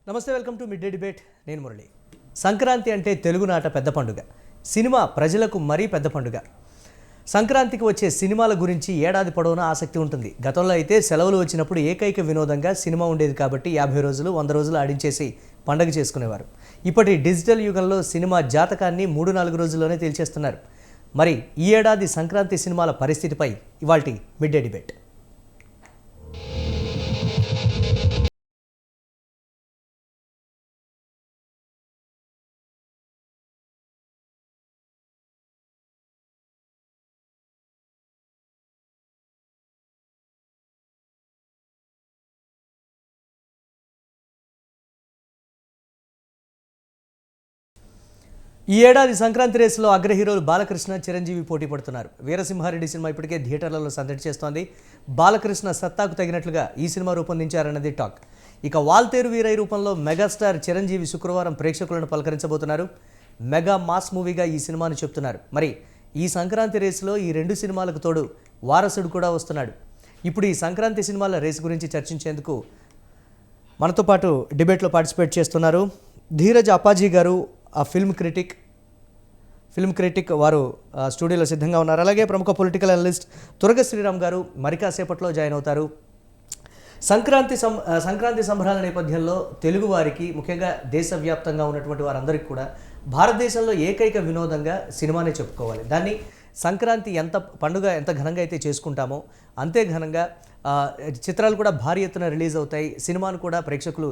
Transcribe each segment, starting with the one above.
నమస్తే, welcome to mid day debate. నేను మురళి. సంక్రాంతి అంటే తెలుగునాట పెద్ద పండుగ. సినిమా ప్రజలకు మరీ పెద్ద పండుగ. సంక్రాంతికి వచ్చే సినిమాల గురించి ఏడాది పొడవునా ఆసక్తి ఉంటుంది. గతంలో అయితే సెలవులు వచ్చినప్పుడు ఏకైక వినోదంగా సినిమా ఉండేది కాబట్టి 50 రోజులు 100 రోజులు ఆడించేసి పండగ చేసుకునేవారు. ఇప్పటి డిజిటల్ యుగంలో సినిమా జాతకాన్ని 3-4 రోజుల్లోనే తేల్చేస్తున్నారు. మరి ఈ ఏడాది సంక్రాంతి సినిమాల పరిస్థితిపై ఇవాల్టి మిడ్ డే డిబేట్. ఈ ఏడాది సంక్రాంతి రేసులో అగ్ర హీరోలు బాలకృష్ణ, చిరంజీవి పోటీ పడుతున్నారు. వీరసింహారెడ్డి సినిమా ఇప్పటికే థియేటర్లలో సందడి చేస్తోంది. బాలకృష్ణ సత్తాకు తగినట్లుగా ఈ సినిమా రూపొందించారన్నది టాక్. ఇక వాల్తేరు వీరయ్య రూపంలో మెగాస్టార్ చిరంజీవి శుక్రవారం ప్రేక్షకులను పలకరించబోతున్నారు. మెగా మాస్ మూవీగా ఈ సినిమాను చెప్తున్నారు. మరి ఈ సంక్రాంతి రేసులో ఈ 2 సినిమాలకు తోడు వారసుడు కూడా వస్తున్నాడు. ఇప్పుడు ఈ సంక్రాంతి సినిమాల రేసు గురించి చర్చించేందుకు మనతో పాటు డిబేట్లో పార్టిసిపేట్ చేస్తున్నారు ధీరజ్ అప్పాజీ గారు, ఆ ఫిల్మ్ క్రిటిక్ వారు స్టూడియోలో సిద్ధంగా ఉన్నారు. అలాగే ప్రముఖ పొలిటికల్ అనలిస్ట్ తురగ శ్రీరామ్ గారు మరి కాసేపట్లో జాయిన్ అవుతారు. సంక్రాంతి సంబరాల నేపథ్యంలో తెలుగు వారికి, ముఖ్యంగా దేశవ్యాప్తంగా ఉన్నటువంటి వారందరికీ కూడా భారతదేశంలో ఏకైక వినోదంగా సినిమానే చెప్పుకోవాలి. దాన్ని సంక్రాంతి ఎంత ఘనంగా అయితే చేసుకుంటామో అంతే ఘనంగా చిత్రాలు కూడా భారీ ఎత్తున రిలీజ్ అవుతాయి. సినిమాను కూడా ప్రేక్షకులు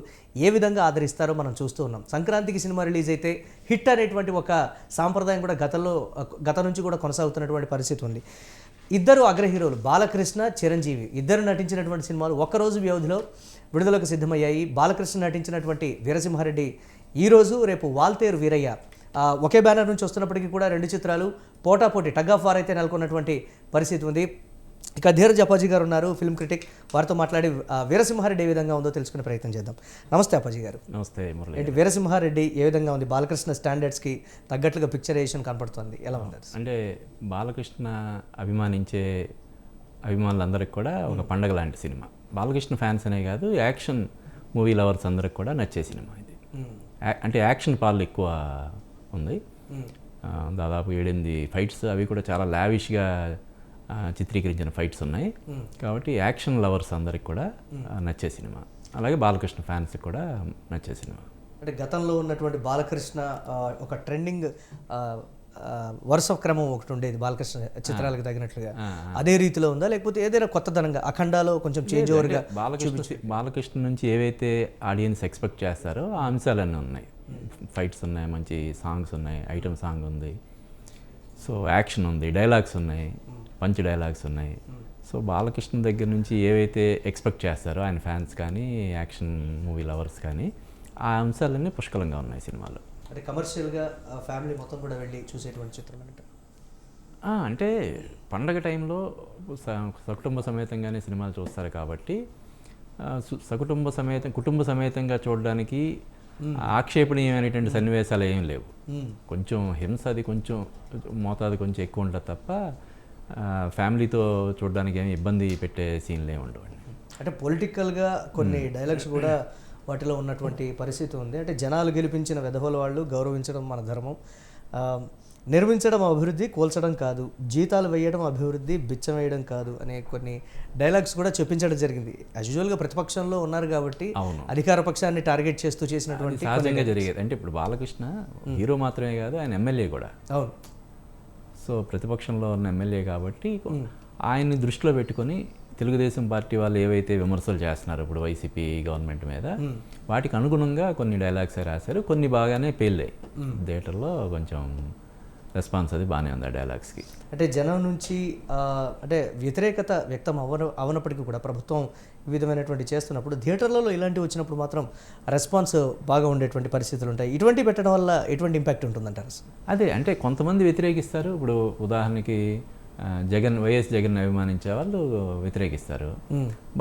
ఏ విధంగా ఆదరిస్తారో మనం చూస్తూ ఉన్నాం. సంక్రాంతికి సినిమా రిలీజ్ అయితే హిట్ అనేటువంటి ఒక సాంప్రదాయం కూడా గతం నుంచి కూడా కొనసాగుతున్నటువంటి పరిస్థితి ఉంది. ఇద్దరు అగ్ర హీరోలు బాలకృష్ణ, చిరంజీవి ఇద్దరు నటించినటువంటి సినిమాలు ఒక్కరోజు వ్యవధిలో విడుదలకు సిద్ధమయ్యాయి. బాలకృష్ణ నటించినటువంటి వీరసింహారెడ్డి ఈరోజు, రేపు వాల్తేరు వీరయ్య ఒకే బ్యానర్ నుంచి వస్తున్నప్పటికీ కూడా 2 చిత్రాలు పోటాపోటీ టగ్ ఆఫ్ వార్ అయితే నెలకొన్నటువంటి పరిస్థితి ఉంది. ఇక ధీరజ్ అప్పాజీ గారు ఉన్నారు, ఫిల్మ్ క్రిటిక్. వారితో మాట్లాడి వీరసింహారెడ్డి ఏ విధంగా ఉందో తెలుసుకునే ప్రయత్నం చేద్దాం. నమస్తే అప్పాజీ గారు. నమస్తే మురళి. ఏంటి వీరసింహారెడ్డి ఏ విధంగా ఉంది? బాలకృష్ణ స్టాండర్డ్స్కి తగ్గట్లుగా పిక్చరైజేషన్ కనపడుతుంది, ఎలా ఉంది? అంటే బాలకృష్ణ అభిమానించే అభిమానులందరికీ కూడా ఒక పండగ లాంటి సినిమా. బాలకృష్ణ ఫ్యాన్స్ అనే కాదు, యాక్షన్ మూవీ లవర్స్ అందరికి కూడా నచ్చే సినిమా ఇది. అంటే యాక్షన్ పాలు ఎక్కువ ఉంది. దాదాపు 7-8 ఫైట్స్, అవి కూడా చాలా లావిష్గా చిత్రీకరించిన ఫైట్స్ ఉన్నాయి. కాబట్టి యాక్షన్ లవర్స్ అందరికి కూడా నచ్చే సినిమా. అలాగే బాలకృష్ణ ఫ్యాన్స్కి కూడా నచ్చే సినిమా. అంటే గతంలో ఉన్నటువంటి బాలకృష్ణ ఒక ట్రెండింగ్ వరుస క్రమం ఒకటి ఉండేది బాలకృష్ణ చిత్రాలకు తగినట్లుగా, అదే రీతిలో ఉందా, లేకపోతే ఏదైనా కొత్తదనంగా అఖండాలో కొంచెం చేంజ్ ఓవర్గా? బాలకృష్ణ నుంచి ఏవైతే ఆడియన్స్ ఎక్స్పెక్ట్ చేస్తారో ఆ అంశాలన్నీ ఉన్నాయి. ఫైట్స్ ఉన్నాయి, మంచి సాంగ్స్ ఉన్నాయి, ఐటమ్ సాంగ్ ఉంది, సో యాక్షన్ ఉంది, డైలాగ్స్ ఉన్నాయి, పంచ్ డైలాగ్స్ ఉన్నాయి. సో బాలకృష్ణ దగ్గర నుంచి ఏవైతే ఎక్స్పెక్ట్ చేస్తారో ఆయన ఫ్యాన్స్ కానీ, యాక్షన్ మూవీ లవర్స్ కానీ, ఆ అంశాలన్నీ పుష్కలంగా ఉన్నాయి సినిమాలో. అంటే కమర్షియల్గా ఫ్యామిలీ మొత్తం కూడా వెళ్ళి చూసేటువంటి చిత్రం అంటే పండగ టైంలో సకుటుంబ సమేతంగానే సినిమాలు చూస్తారు కాబట్టి కుటుంబ సమేతంగా చూడడానికి ఆక్షేపణీయమైనటువంటి సన్నివేశాలు ఏం లేవు. కొంచెం హింస అది కొంచెం మోతాదు కొంచెం ఎక్కువ ఉంటుంది తప్ప ఫ్యామిలీతో చూడడానికి ఏమి ఇబ్బంది పెట్టే సీన్లు ఏమి ఉండవు. అంటే పొలిటికల్గా కొన్ని డైలాగ్స్ కూడా వాటిలో ఉన్నటువంటి పరిస్థితి ఉంది. అంటే జనాలు గెలిపించిన వెధవల వాళ్ళు గౌరవించడం మన ధర్మం, నిర్మించడం అభివృద్ధి, కోల్చడం కాదు, జీతాలు వేయడం అభివృద్ధి, బిచ్చం వేయడం కాదు అనే కొన్ని డైలాగ్స్ కూడా చెప్పించడం జరిగింది. యాజువల్గా ప్రతిపక్షంలో ఉన్నారు కాబట్టి అధికార పక్షాన్ని టార్గెట్ చేస్తూ చేసినటువంటి సహజంగా జరిగేది. అంటే ఇప్పుడు బాలకృష్ణ హీరో మాత్రమే కాదు, ఆయన ఎమ్మెల్యే కూడా. అవును. సో ప్రతిపక్షంలో ఉన్న ఎమ్మెల్యే కాబట్టి ఆయన్ని దృష్టిలో పెట్టుకొని తెలుగుదేశం పార్టీ వాళ్ళు ఏవైతే విమర్శలు చేస్తున్నారో ఇప్పుడు వైసీపీ గవర్నమెంట్ మీద, వాటికి అనుగుణంగా కొన్ని డైలాగ్స్ రాశారు. కొన్ని బాగానే పేర్లాయి థియేటర్లో, కొంచెం రెస్పాన్స్ అది బాగానే ఉంది ఆ డైలాగ్స్కి. అంటే జనం నుంచి అంటే వ్యతిరేకత వ్యక్తం అవనప్పటికీ కూడా ప్రభుత్వం ఈ విధమైనటువంటి చేస్తున్నప్పుడు థియేటర్లలో ఇలాంటివి వచ్చినప్పుడు మాత్రం రెస్పాన్స్ బాగా ఉండేటువంటి పరిస్థితులు ఉంటాయి. ఇటువంటి పెట్టడం వల్ల ఎటువంటి ఇంపాక్ట్ ఉంటుందంటారు? అదే, అంటే కొంతమంది వ్యతిరేకిస్తారు. ఇప్పుడు ఉదాహరణకి వైఎస్ జగన్ అభిమానించే వాళ్ళు వ్యతిరేకిస్తారు,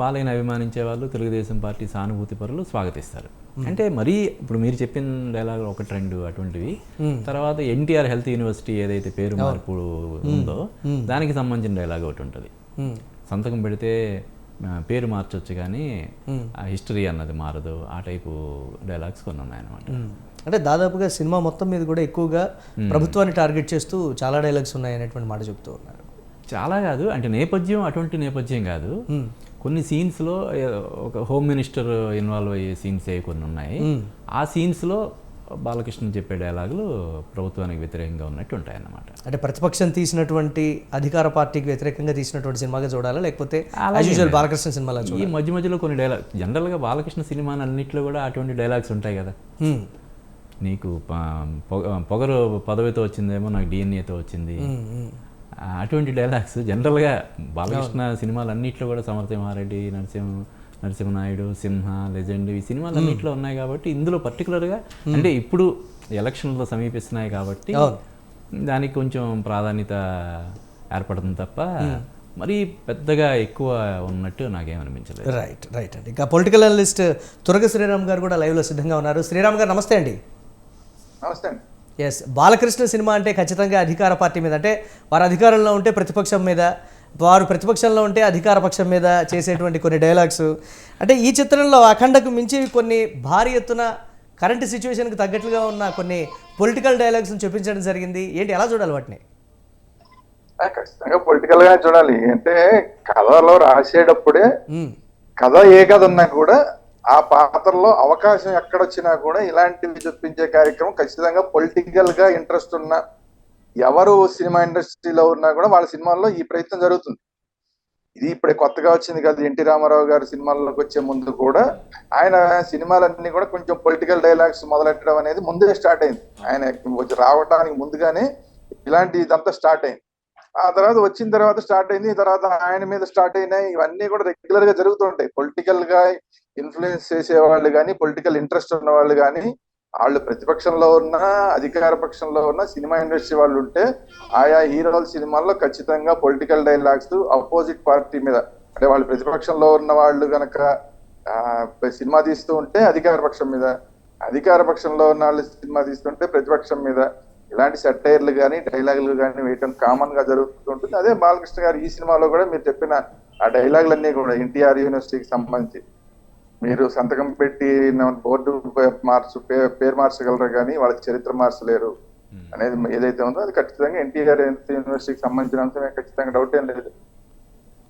బాలయ్యని అభిమానించే వాళ్ళు, తెలుగుదేశం పార్టీ సానుభూతి పరులు స్వాగతిస్తారు. అంటే మరీ ఇప్పుడు మీరు చెప్పిన డైలాగ్ ఒక ట్రెండ్ అటువంటివి. తర్వాత ఎన్టీఆర్ హెల్త్ యూనివర్సిటీ ఏదైతే పేరు మార్పు ఉందో దానికి సంబంధించిన డైలాగ్ ఒకటి ఉంటుంది. సంతకం పెడితే పేరు మార్చొచ్చు కానీ ఆ హిస్టరీ అన్నది మారదు. ఆ టైపు డైలాగ్స్ కొన్ని ఉన్నాయన్నమాట. అంటే దాదాపుగా సినిమా మొత్తం మీద కూడా ఎక్కువగా ప్రభుత్వాన్ని టార్గెట్ చేస్తూ చాలా డైలాగ్స్ ఉన్నాయి అనేటువంటి మాట చెప్తూ ఉన్నారు. చాలా కాదు, అంటే నేపథ్యం అటువంటి నేపథ్యం కాదు. కొన్ని సీన్స్లో ఒక హోమ్ మినిస్టర్ ఇన్వాల్వ్ అయ్యే సీన్స్ కొన్ని ఉన్నాయి. ఆ సీన్స్లో బాలకృష్ణ చెప్పే డైలాగులు ప్రభుత్వానికి వ్యతిరేకంగా ఉన్నట్టు ఉంటాయి అన్నమాట. అంటే ప్రతిపక్షం తీసినటువంటి అధికార పార్టీకి వ్యతిరేకంగా తీసినటువంటి సినిమాగా చూడాలా, లేకపోతే యాజ్ యూజువల్ బాలకృష్ణ సినిమాలో ఈ మధ్య మధ్యలో కొన్ని డైలాగ్, జనరల్గా బాలకృష్ణ సినిమా అన్నింటిలో కూడా అటువంటి డైలాగ్స్ ఉంటాయి కదా. నీకు పొగరు పదవితో వచ్చిందేమో, నాకు డిఎన్ఏతో వచ్చింది, అటువంటి డైలాగ్స్ జనరల్గా బాలకృష్ణ సినిమాలన్నింటిలో కూడా సమర్థింహారెడ్డి, నరసింహనాయుడు, సింహ, లెజెండ్ ఈ సినిమాలు అన్నింటిలో ఉన్నాయి కాబట్టి ఇందులో పర్టికులర్గా అంటే ఇప్పుడు ఎలక్షన్లో సమీపిస్తున్నాయి కాబట్టి దానికి కొంచెం ప్రాధాన్యత ఏర్పడుతుంది తప్ప మరీ పెద్దగా ఎక్కువ ఉన్నట్టు నాకేమనిపించలేదు. రైట్ రైట్ అండి. ఇంకా పొలిటికల్ అనలిస్ట్ తురగ శ్రీరామ్ గారు కూడా లైవ్లో సిద్ధంగా ఉన్నారు. శ్రీరామ్ గారు నమస్తే అండి. నమస్తే అండి. ఎస్, బాలకృష్ణ సినిమా అంటే ఖచ్చితంగా అధికార పార్టీ మీద, అంటే వారు అధికారంలో ఉంటే ప్రతిపక్షం మీద, వారు ప్రతిపక్షంలో ఉంటే అధికార పక్షం మీద చేసేటువంటి కొన్ని డైలాగ్స్, అంటే ఈ చిత్రంలో అఖండకు మించి కొన్ని భారీ ఎత్తున కరెంట్ సిచ్యువేషన్కి తగ్గట్లుగా ఉన్న కొన్ని పొలిటికల్ డైలాగ్స్ని చూపించడం జరిగింది. ఏంటి, ఎలా చూడాలి వాటిని? ఖచ్చితంగా పొలిటికల్ గా చూడాలి. అంటే కథలో రాసేటప్పుడే కథ ఏ కథ ఉన్నా కూడా ఆ పాత్రలో అవకాశం ఎక్కడొచ్చినా కూడా ఇలాంటివి చూపించే కార్యక్రమం ఖచ్చితంగా పొలిటికల్ గా ఇంట్రెస్ట్ ఉన్న ఎవరు సినిమా ఇండస్ట్రీలో ఉన్నా కూడా వాళ్ళ సినిమాల్లో ఈ ప్రయత్నం జరుగుతుంది. ఇది ఇప్పుడే కొత్తగా వచ్చింది కదా. ఎన్టీ రామారావు గారి సినిమాల్లోకి వచ్చే ముందు కూడా ఆయన సినిమాలన్నీ కూడా కొంచెం పొలిటికల్ డైలాగ్స్ మొదలెట్టడం అనేది ముందే స్టార్ట్ అయింది. ఆయన రావడానికి ముందుగానే ఇలాంటి ఇదంతా స్టార్ట్ అయింది. ఆ తర్వాత వచ్చిన తర్వాత స్టార్ట్ అయింది. ఈ తర్వాత ఆయన మీద స్టార్ట్ అయినాయి. ఇవన్నీ కూడా రెగ్యులర్ గా జరుగుతుంటాయి. పొలిటికల్ గా ఇన్ఫ్లుయెన్స్ చేసే వాళ్ళు కానీ, పొలిటికల్ ఇంట్రెస్ట్ ఉన్న వాళ్ళు కానీ, వాళ్ళు ప్రతిపక్షంలో ఉన్న అధికార పక్షంలో ఉన్న సినిమా ఇండస్ట్రీ వాళ్ళు ఉంటే ఆయా హీరోల సినిమాల్లో ఖచ్చితంగా పొలిటికల్ డైలాగ్స్ అపోజిట్ పార్టీ మీద, అంటే వాళ్ళు ప్రతిపక్షంలో ఉన్న వాళ్ళు కనుక సినిమా తీస్తూ ఉంటే అధికార పక్షం మీద, అధికార పక్షంలో ఉన్న వాళ్ళు సినిమా తీస్తుంటే ప్రతిపక్షం మీద, ఇలాంటి సెటైర్లు కానీ డైలాగులు కానీ వేయటం కామన్ గా జరుగుతుంటుంది. అదే బాలకృష్ణ గారు ఈ సినిమాలో కూడా మీరు చెప్పిన ఆ డైలాగులన్నీ కూడా ఎన్టీఆర్ యూనివర్సిటీకి సంబంధించి మీరు సంతకం పెట్టి బోర్డు పేరు మార్చగలరు కానీ వాళ్ళ చరిత్ర మార్చలేరు అనేది ఏదైతే ఉందో అది ఖచ్చితంగా ఎన్టీఆర్ యూనివర్సిటీకి సంబంధించిన అంశమే, ఖచ్చితంగా డౌట్ ఏం లేదు.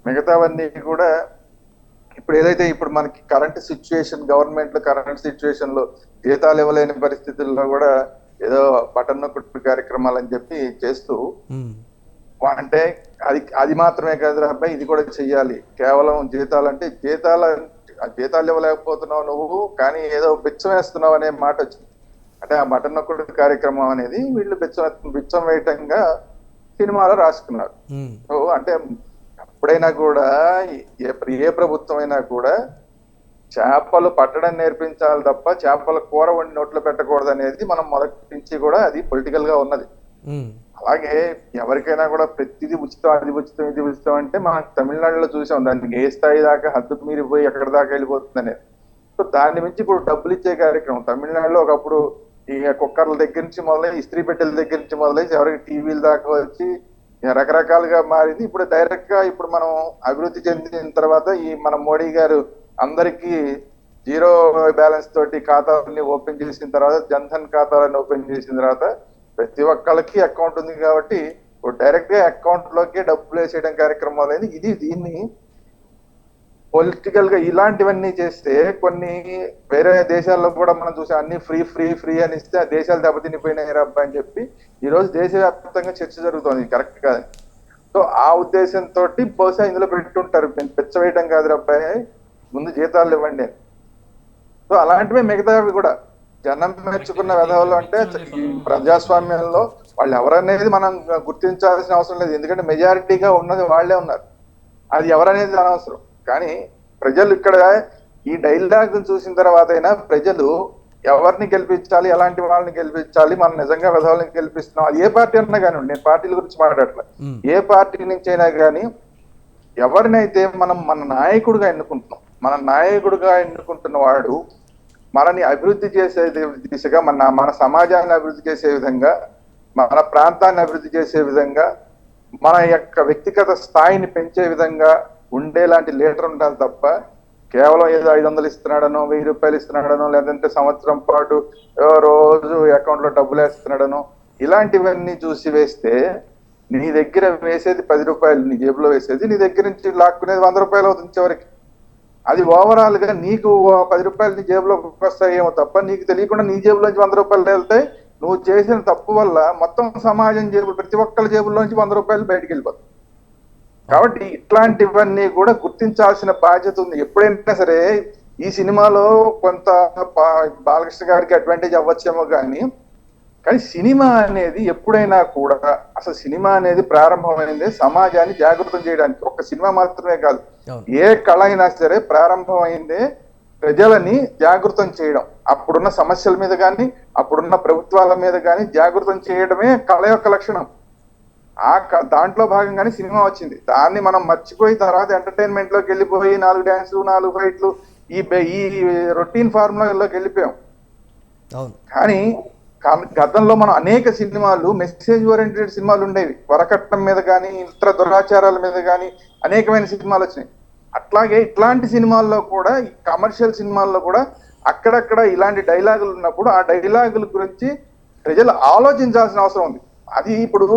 మిగతావన్నీ కూడా ఇప్పుడు ఏదైతే ఇప్పుడు మనకి కరెంట్ సిచ్యువేషన్, గవర్నమెంట్ లో కరెంట్ సిచ్యువేషన్ లో జీతాలు ఇవ్వలేని పరిస్థితుల్లో కూడా ఏదో బటన్ నొక్కు కార్యక్రమాలు అని చెప్పి చేస్తూ, అంటే అది మాత్రమే కాదు అబ్బాయి, ఇది కూడా చెయ్యాలి. కేవలం జీతాలు అంటే జీతాలు ఇవ్వలేకపోతున్నావు నువ్వు, కానీ ఏదో బిచ్చం వేస్తున్నావు అనే మాట వచ్చింది. అంటే ఆ బటన్ నొక్కుడు కార్యక్రమం అనేది వీళ్ళు బిచ్చం వేయటంగా సినిమాలో రాసుకున్నారు. సో అంటే ఎప్పుడైనా కూడా ఏ ప్రభుత్వం అయినా కూడా చేపలు పట్టడం నేర్పించాలి తప్ప చేపల కూర వండి నోట్లో పెట్టకూడదు అనేది మనం మొదటి నుంచి కూడా అది పొలిటికల్ గా ఉన్నది. అలాగే ఎవరికైనా కూడా ప్రతిదీ ఉచితం, అది ఉచితం, ఇది ఉచితం అంటే మనం తమిళనాడులో చూసాం. దానికి ఏ స్థాయి దాకా హద్దుకు మీరిపోయి ఎక్కడి దాకా వెళ్ళిపోతుంది అనేది. సో దాని నుంచి ఇప్పుడు డబ్బులు ఇచ్చే కార్యక్రమం తమిళనాడులో ఒకప్పుడు ఈ కుక్కర్ల దగ్గర నుంచి మొదలై, ఇస్త్రీ పెట్టెల దగ్గర నుంచి మొదలై ఎవరికి టీవీల దాకా వచ్చి రకరకాలుగా మారింది. ఇప్పుడు డైరెక్ట్ గా ఇప్పుడు మనం అభివృద్ధి చెందిన తర్వాత ఈ మన మోడీ గారు అందరికీ జీరో బ్యాలెన్స్ తోటి ఖాతాలన్నీ ఓపెన్ చేసిన తర్వాత, జన్ధన్ ఖాతాలన్నీ ఓపెన్ చేసిన తర్వాత ప్రతి ఒక్కళ్ళకి అకౌంట్ ఉంది కాబట్టి డైరెక్ట్ గా అకౌంట్ లోకి డబ్బులు వేసేయడం కార్యక్రమాలు అనేది దీన్ని పొలిటికల్ గా ఇలాంటివన్నీ చేస్తే కొన్ని వేరే దేశాల్లో కూడా మనం చూసాం. అన్ని ఫ్రీ ఫ్రీ ఫ్రీ అని ఇస్తే ఆ దేశాలు దెబ్బతినిపోయినాయి రబ్బా అని చెప్పి ఈ రోజు దేశవ్యాప్తంగా చర్చ జరుగుతుంది. కరెక్ట్ కాదు. సో ఆ ఉద్దేశంతో బహుశా ఇందులో పెట్టుంటారు, పెచ్చవేయడం కాదు రబ్బాయి, ముందు జీతాలు ఇవ్వండి. సో అలాంటివే మిగతావి కూడా జనం మెచ్చుకున్న విధాలు అంటే ఈ ప్రజాస్వామ్యంలో వాళ్ళు ఎవరనేది మనం గుర్తించాల్సిన అవసరం లేదు. ఎందుకంటే మెజారిటీగా ఉన్నది వాళ్లే ఉన్నారు. అది ఎవరనేది అనవసరం. కానీ ప్రజలు ఇక్కడ ఈ డైలాగ్ చూసిన తర్వాత అయినా ప్రజలు ఎవరిని గెలిపించాలి, ఎలాంటి వాళ్ళని గెలిపించాలి, మనం నిజంగా విధాలని గెలిపిస్తున్నాం. అది ఏ పార్టీ అన్నా కానివ్వండి, నేను పార్టీల గురించి మాట్లాడట్లేదు. ఏ పార్టీ నుంచి అయినా కానీ ఎవరినైతే మనం మన నాయకుడిగా ఎన్నుకుంటున్నాం, మన నాయకుడిగా ఎన్నుకుంటున్న వాడు మనని అభివృద్ధి చేసే దిశగా, మన సమాజాన్ని అభివృద్ధి చేసే విధంగా, మన ప్రాంతాన్ని అభివృద్ధి చేసే విధంగా, మన యొక్క వ్యక్తిగత స్థాయిని పెంచే విధంగా ఉండేలాంటి లీడర్ ఉండాలి తప్ప కేవలం ఏదో 500 ఇస్తున్నాడనో 1000 రూపాయలు ఇస్తున్నాడనో లేదంటే సంవత్సరం పాటు రోజు అకౌంట్ లో డబ్బులు వేస్తున్నాడనో ఇలాంటివన్నీ చూసి వేస్తే నీ దగ్గర వేసేది 10 రూపాయలు, నీ జేబులో వేసేది నీ దగ్గర నుంచి లాక్కునేది 100 రూపాయలు అవుతుంది చివరికి. అది ఓవరాల్ గా నీకు 10 రూపాయలు నీ జేబులో వస్తాయేమో తప్ప నీకు తెలియకుండా నీ జేబులోంచి 100 రూపాయలు వెళ్తాయి. నువ్వు చేసిన తప్పు వల్ల మొత్తం సమాజం జేబులు ప్రతి ఒక్కరి జేబుల్లోంచి 100 రూపాయలు బయటికి వెళ్ళిపోతాయి. కాబట్టి ఇట్లాంటివన్నీ కూడా గుర్తించాల్సిన బాధ్యత ఉంది. ఎప్పుడైనా సరే ఈ సినిమాలో కొంత బాలకృష్ణ గారికి అడ్వాంటేజ్ అవ్వచ్చేమో కానీ సినిమా అనేది ఎప్పుడైనా కూడా అసలు సినిమా అనేది ప్రారంభమైంది సమాజాన్ని జాగృతం చేయడానికి. ఒక సినిమా మాత్రమే కాదు, ఏ కళ అయినా సరే ప్రారంభమైందే ప్రజలని జాగృతం చేయడం. అప్పుడున్న సమస్యల మీద కానీ అప్పుడున్న ప్రభుత్వాల మీద కానీ జాగృతం చేయడమే కళ యొక్క లక్షణం. దాంట్లో భాగంగానే సినిమా వచ్చింది. దాన్ని మనం మర్చిపోయి తర్వాత ఎంటర్టైన్మెంట్ లోకి వెళ్ళిపోయి 4 డాన్సులు 4 ఫైట్లు ఈ రొటీన్ ఫార్ములాలోకి వెళ్ళిపోయాం. కానీ గతంలో మనం అనేక సినిమాలు మెసేజ్ ఓరియంటెడ్ సినిమాలు ఉండేవి. వరకట్నం మీద కానీ ఇతర దురాచారాల మీద కానీ అనేకమైన సినిమాలు వచ్చినాయి. అట్లాగే ఇట్లాంటి సినిమాల్లో కూడా ఈ కమర్షియల్ సినిమాల్లో కూడా అక్కడక్కడ ఇలాంటి డైలాగులు ఉన్నప్పుడు ఆ డైలాగుల గురించి ప్రజలు ఆలోచించాల్సిన అవసరం ఉంది. అది ఇప్పుడు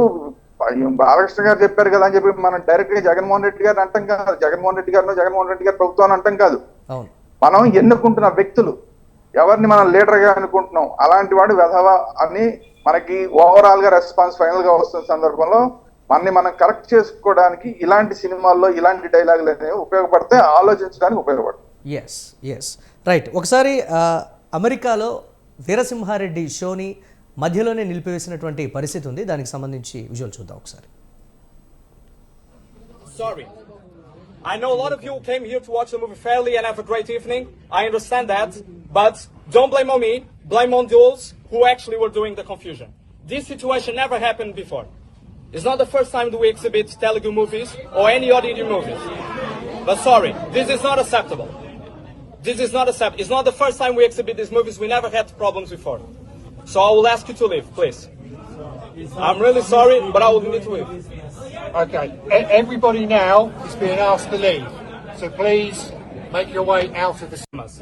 బాలకృష్ణ గారు చెప్పారు కదా అని చెప్పి మనం డైరెక్ట్ గా జగన్మోహన్ రెడ్డి గారిని అంటాం కాదు, జగన్మోహన్ రెడ్డి గారి ప్రభుత్వాన్ని అంటాం కాదు. మనం ఎన్నుకుంటున్న వ్యక్తులు ఎవరిని మనం లీడర్ గా అనుకుంటున్నాం అలాంటి వాడు వెధవ అని మనకి ఓవరాల్ గా రెస్పాన్స్ ఫైనల్ గా వస్తున్న సందర్భంలో మనం కరెక్ట్ చేసుకోవడానికి ఇలాంటి సినిమాల్లో ఇలాంటి డైలాగులు అనేవి ఉపయోగపడితే ఆలోచించడానికి ఉపయోగపడుతుంది. Yes right. ఒకసారి అమెరికాలో వీరసింహారెడ్డి షోని మధ్యలోనే నిలిపివేసినటువంటి పరిస్థితి ఉంది. దానికి సంబంధించి విజువల్ చూద్దాం ఒకసారి. Sorry. I know a lot of you came here to watch the movie fairly and have a great evening. I understand that, but don't blame on me. Blame on those who actually were doing the confusion. This situation never happened before. It's not the first time that we exhibit Telugu movies or any other Indian movies. But sorry, this is not acceptable. This is not acceptable. It's not the first time we exhibit these movies. We never had problems before. So I will ask you to leave, please. I'm really sorry, but I will need to leave. Okay, everybody now is being asked to leave. So please make your way out of the cinemas.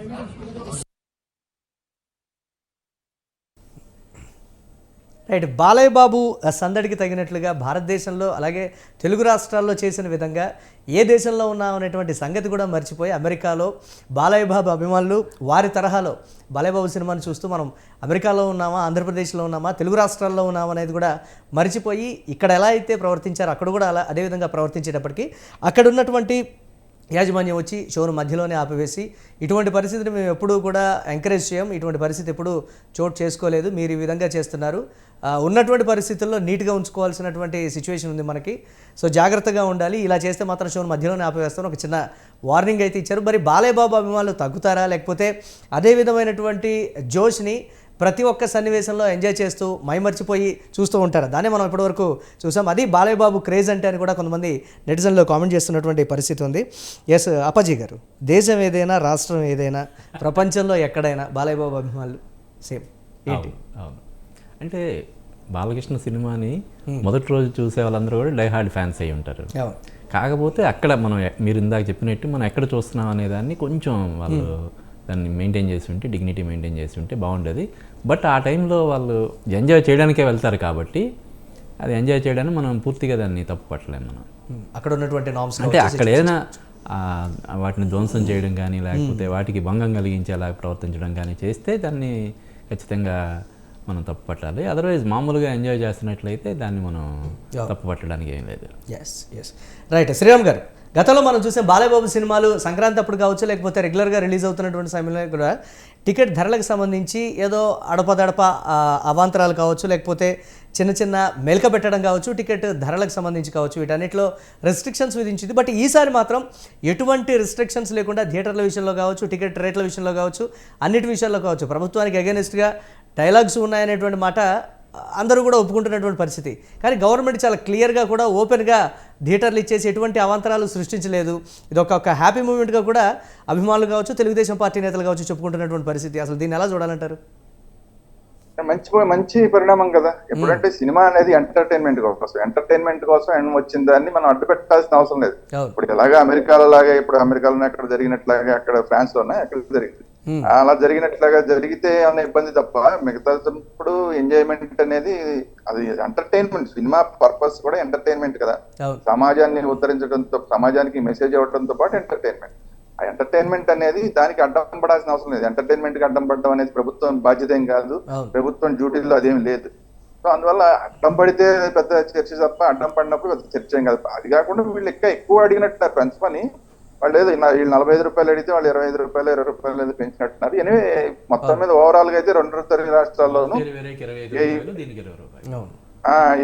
Right. Balayya Babu సందడికి తగినట్లుగా భారతదేశంలో అలాగే తెలుగు రాష్ట్రాల్లో చేసిన విధంగా ఏ దేశంలో ఉన్నా అనేటువంటి సంగతి కూడా మర్చిపోయి అమెరికాలో బాలయ్య బాబు అభిమానులు వారి తరహాలో బాలయ్య బాబు సినిమాను చూస్తూ మనం అమెరికాలో ఉన్నామా, ఆంధ్రప్రదేశ్లో ఉన్నామా, తెలుగు రాష్ట్రాల్లో ఉన్నామా అనేది కూడా మర్చిపోయి ఇక్కడ ఎలా అయితే ప్రవర్తించారో అక్కడ కూడా అదేవిధంగా ప్రవర్తించేటప్పటికీ అక్కడ ఉన్నటువంటి యాజమాన్యం వచ్చి షోను మధ్యలోనే ఆపివేసి ఇటువంటి పరిస్థితిని మేము ఎప్పుడూ కూడా ఎంకరేజ్ చేయం, ఇటువంటి పరిస్థితి ఎప్పుడూ చోటు చేసుకోలేదు, మీరు ఈ విధంగా చేస్తున్నారు, ఉన్నటువంటి పరిస్థితుల్లో నీట్గా ఉంచుకోవాల్సినటువంటి సిచ్యువేషన్ ఉంది మనకి, సో జాగ్రత్తగా ఉండాలి, ఇలా చేస్తే మాత్రం షోను మధ్యలోనే ఆపివేస్తాను ఒక చిన్న వార్నింగ్ అయితే ఇచ్చారు. మరి బాలయ్య బాబు అభిమానులు తగ్గుతారా, లేకపోతే అదే విధమైనటువంటి జోష్ని ప్రతి ఒక్క సన్నివేశంలో ఎంజాయ్ చేస్తూ మైమర్చిపోయి చూస్తూ ఉంటారు? దాన్ని మనం ఇప్పటివరకు చూసాం. అది బాలయ్య బాబు క్రేజ్ అంటే అని కూడా కొంతమంది నెటిజన్లో కామెంట్ చేస్తున్నటువంటి పరిస్థితి ఉంది. ఎస్ అప్పాజీ గారు, దేశం ఏదైనా రాష్ట్రం ఏదైనా ప్రపంచంలో ఎక్కడైనా బాలయ్య బాబు అభిమానులు సేమ్ ఏంటి? అవును, అంటే బాలకృష్ణ సినిమాని మొదటి రోజు చూసే వాళ్ళందరూ కూడా డై హార్డ్ ఫ్యాన్స్ అయి ఉంటారు. కాకపోతే అక్కడ మనం మీరు ఇందాక చెప్పినట్టు మనం ఎక్కడ చూస్తున్నాం అనే దాన్ని కొంచెం వాళ్ళు దాన్ని మెయింటైన్ చేసి ఉంటే, డిగ్నిటీ మెయింటైన్ చేసి ఉంటే బాగుండేది. బట్ ఆ టైంలో వాళ్ళు ఎంజాయ్ చేయడానికే వెళ్తారు కాబట్టి అది ఎంజాయ్ చేయడానికి మనం పూర్తిగా దాన్ని తప్పు పట్టలేము. మనం అక్కడ ఉన్నటువంటి నామ్స్ అంటే అక్కడ ఏదైనా వాటిని ధ్వంసం చేయడం కానీ లేకపోతే వాటికి భంగం కలిగించేలా ప్రవర్తించడం కానీ చేస్తే దాన్ని ఖచ్చితంగా మనం తప్పు పట్టాలి. అదర్వైజ్ మామూలుగా ఎంజాయ్ చేస్తున్నట్లయితే దాన్ని మనం తప్పు పట్టడానికి ఏం లేదు. Yes right. శ్రీరామ్ గారు, గతంలో మనం చూసే బాలయ్య బాబు సినిమాలు సంక్రాంతి అప్పుడు కావచ్చు, లేకపోతే రెగ్యులర్గా రిలీజ్ అవుతున్నటువంటి సమయంలో కూడా టికెట్ ధరలకు సంబంధించి ఏదో అడపదడప అవాంతరాలు కావచ్చు, లేకపోతే చిన్న చిన్న మెలక పెట్టడం కావచ్చు, టికెట్ ధరలకు సంబంధించి కావచ్చు, వీటన్నిటిలో రెస్ట్రిక్షన్స్ విధించింది. బట్ ఈసారి మాత్రం ఎటువంటి రెస్ట్రిక్షన్స్ లేకుండా థియేటర్ల విషయంలో కావచ్చు, టికెట్ రేట్ల విషయంలో కావచ్చు, అన్నిటి విషయాల్లో కావచ్చు ప్రభుత్వానికి అగెనిస్ట్గా డైలాగ్స్ ఉన్నాయనేటువంటి మాట అందరూ కూడా ఒప్పుకుంటున్నటువంటి పరిస్థితి. కానీ గవర్నమెంట్ చాలా క్లియర్గా కూడా ఓపెన్గా థియేటర్లు ఇచ్చేసి ఎటువంటి అవాంతరాలు సృష్టించలేదు. ఇది ఒక హ్యాపీ మూమెంట్గా కూడా అభిమానులు కావచ్చు, తెలుగుదేశం పార్టీ నేతలు కావచ్చు చెప్పుకుంటున్నటువంటి పరిస్థితి. అసలు దీన్ని ఎలా చూడాలంటారు? మంచి పరిణామం కదా. ఎప్పుడంటే సినిమా అనేది ఎంటర్టైన్మెంట్ కోసం వచ్చిన దాన్ని మనం అడ్డు పెట్టాల్సిన అవసరం లేదు. ఇప్పుడు ఎలాగా అమెరికాలో లాగా, ఇప్పుడు అమెరికాలో అక్కడ జరిగినట్లాగా అక్కడ ఫ్రాన్స్ లోనే అక్కడ జరిగింది, అలా జరిగినట్లాగా జరిగితే ఏమైనా ఇబ్బంది తప్ప మిగతా ఇప్పుడు ఎంజాయ్మెంట్ అనేది అది ఎంటర్టైన్మెంట్. సినిమా పర్పస్ కూడా ఎంటర్టైన్మెంట్ కదా, సమాజాన్ని ఉద్ధరించడంతో, సమాజానికి మెసేజ్ ఇవ్వడంతో పాటు ఎంటర్టైన్మెంట్. ఆ ఎంటర్టైన్మెంట్ అనేది దానికి అడ్డం పడాల్సిన అవసరం లేదు. ఎంటర్టైన్మెంట్ కి అడ్డం పడడం అనేది ప్రభుత్వం బాధ్యత ఏం కాదు, ప్రభుత్వం డ్యూటీలో అదేం లేదు. సో అందువల్ల అడ్డం పడితే పెద్ద చర్చ తప్ప అడ్డం పడినప్పుడు పెద్ద చర్చ ఏం కాదు. అది కాకుండా వీళ్ళు ఎక్కువ అడిగినట్టున్నారు పెంచమని. వాళ్ళు ఏదో వీళ్ళు 45 రూపాయలు అడిగితే వాళ్ళు 25 రూపాయలు 20 రూపాయలు ఏదో పెంచినట్టున్నారు. ఎనివే మొత్తం మీద ఓవరాల్ గా అయితే 2 తెలుగు రాష్ట్రాల్లోనూ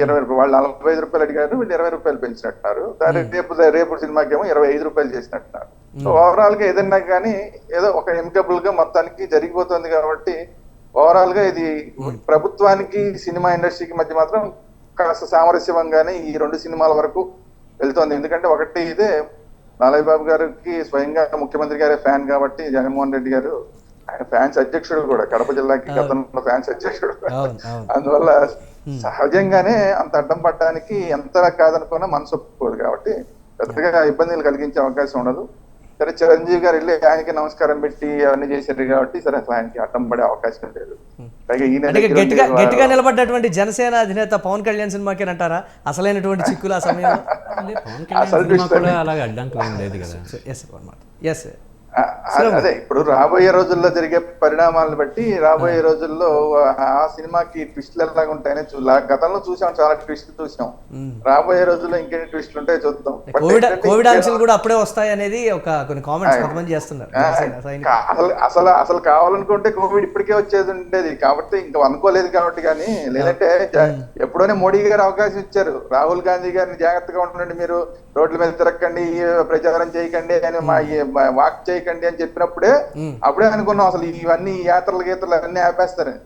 20 రూపాయలు, వాళ్ళు 45 రూపాయలు అడిగారు, వీళ్ళు 20 రూపాయలు పెంచినట్టున్నారు. రేపు సినిమాకి ఏమో 25 రూపాయలు చేసినట్టున్నారు. సో ఓవరాల్ గా ఏదన్నా కానీ ఏదో ఒక ఎమికబుల్ గా మొత్తానికి జరిగిపోతుంది కాబట్టి ఓవరాల్ గా ఇది ప్రభుత్వానికి సినిమా ఇండస్ట్రీకి మధ్య మాత్రం కాస్త సామరస్యంగానే ఈ 2 సినిమాల వరకు వెళ్తోంది. ఎందుకంటే ఒకటి ఇదే బాలయ్య బాబు గారికి స్వయంగా ముఖ్యమంత్రి గారే ఫ్యాన్ కాబట్టి, జగన్మోహన్ రెడ్డి గారు ఆయన ఫ్యాన్స్ అధ్యక్షుడు కూడా, కడప జిల్లాకి గతంలో ఫ్యాన్స్ అధ్యక్షుడు. అందువల్ల సహజంగానే అంత అడ్డం పడడానికి ఎంత కాదనుకున్నా మనసు ఒప్పుకోదు కాబట్టి పెద్దగా ఇబ్బందులు కలిగించే అవకాశం ఉండదు. సరే, చిరంజీవి గారు వెళ్ళి ఆయనకి నమస్కారం పెట్టి అవన్నీ చేశారు కాబట్టి సరే అసలు ఆయనకి అడ్డం పడే అవకాశం లేదు. గట్టిగా నిలబడ్డటువంటి జనసేన అధినేత పవన్ కళ్యాణ్ సినిమాకేనంటారా అసలైనటువంటి చిక్కులు ఆ సమయంలో? అలాగే అడ్డంకులు ఏం లేదు కదా. ఎస్ అదే ఇప్పుడు రాబోయే రోజుల్లో జరిగే పరిణామాలను బట్టి రాబోయే రోజుల్లో ఆ సినిమాకి ట్విస్ట్లు ఎలాగా ఉంటాయని గతంలో చూసాం, చాలా ట్విస్ట్లు చూసాం. రాబోయే రోజుల్లో ఇంకేంటి ట్విస్ట్లు ఉంటాయో చూద్దాం. కోవిడ్ ఆంక్షలు కూడా అప్పుడే వస్తాయి అనేది కొన్ని కామెంట్స్ కొంతమంది చేస్తున్నారు. అసలు కావాలనుకుంటే కోవిడ్ ఇప్పటికే వచ్చేది ఉండేది కాబట్టి ఇంకా అనుకోలేదు కాబట్టి. కానీ లేదంటే ఎప్పుడైనా మోడీ గారు అవకాశం ఇచ్చారు, రాహుల్ గాంధీ గారిని జాగ్రత్తగా ఉండండి, మీరు రోడ్ల మీద తిరగకండి, ప్రచారం చేయకండి అని, వాక్ చేయకండి అని చెప్పినప్పుడే అప్పుడే అనుకున్నాం అసలు ఇవన్నీ యాత్రలు గీతలు అన్ని ఆపేస్తారని.